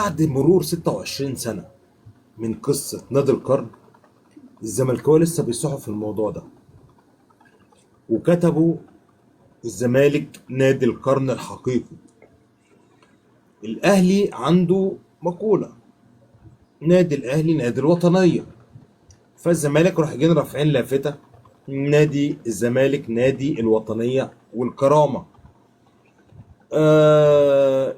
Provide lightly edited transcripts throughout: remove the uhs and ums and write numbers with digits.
بعد مرور 26 سنة من قصة نادي القرن، الزملكاويه لسه بيصحوا في الموضوع ده، وكتبوا الزمالك نادي القرن الحقيقي. الأهلي عنده مقولة: نادي الأهلي نادي الوطنية. فالزمالك راح جايين رافعين لافتة: نادي الزمالك نادي الوطنية والكرامة.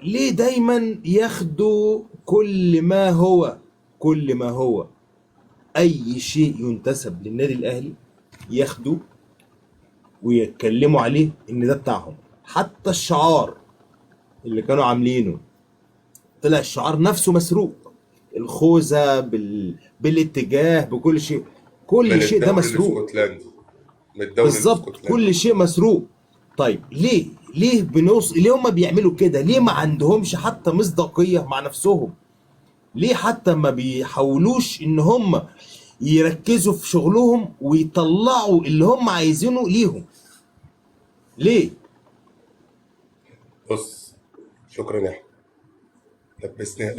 ليه دايما ياخدوا كل ما هو اي شيء ينتسب للنادي الاهلي ياخدوا ويتكلموا عليه ان ده بتاعهم؟ حتى الشعار اللي كانوا عاملينه طلع الشعار نفسه مسروق. الخوذة بالاتجاه بكل شيء، كل من شيء ده الدوري مسروق. الاسكتلندي، من الدوري بالظبط، الاسكتلندي. كل شيء مسروق. طيب ليه هم بيعملوا كده؟ ليه ما عندهمش حتى مصداقية مع نفسهم؟ ليه حتى ما بيحاولوش ان هم يركزوا في شغلهم ويطلعوا اللي هم عايزينه ليهم؟ ليه؟ بص، شكرا يا احمد،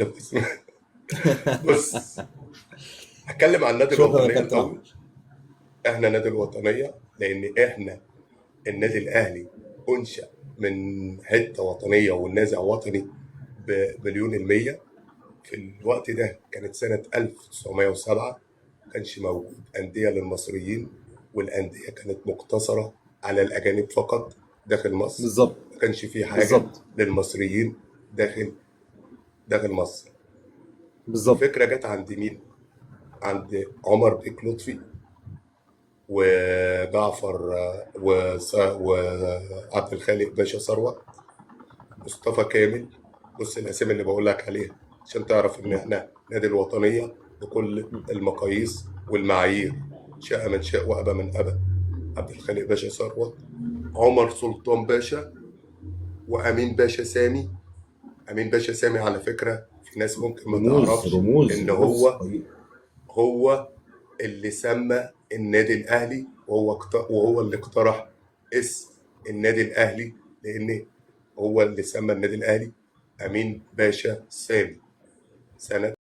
لبسني. بص، هتكلم عن النادي شكرا يا الوطنيه كابتن الاول. احمد. احنا نادي الوطنيه لان احنا النادي الاهلي انشا من حته وطنيه والنازع وطني بمليون المية. في الوقت ده كانت سنة 1907، ما كانش موجود أندية للمصريين، والأندية كانت مقتصرة على الأجانب فقط داخل مصر. بالظبط. ما كانش في حاجة بالظبط. للمصريين داخل مصر. بالظبط. الفكرة جت عند مين؟ عند عمر بيك لطفي وجعفر وعبد الخالق باشا ثروت، مصطفى كامل. بص الأسامي اللي بقول لك عليها عشان تعرف إن إحنا نادي الوطنية بكل المقاييس والمعايير. شاء من شاء وأبى من أبى. عبد الخالق باشا ثروت، عمر سلطان باشا، وأمين باشا سامي. أمين باشا سامي على فكرة في ناس ممكن ما رموز تعرفش رموز إن رموز هو اللي سمى النادي الأهلي، وهو اللي اقترح اسم النادي الأهلي، لأن هو اللي سمى النادي الأهلي أمين باشا سامي سنة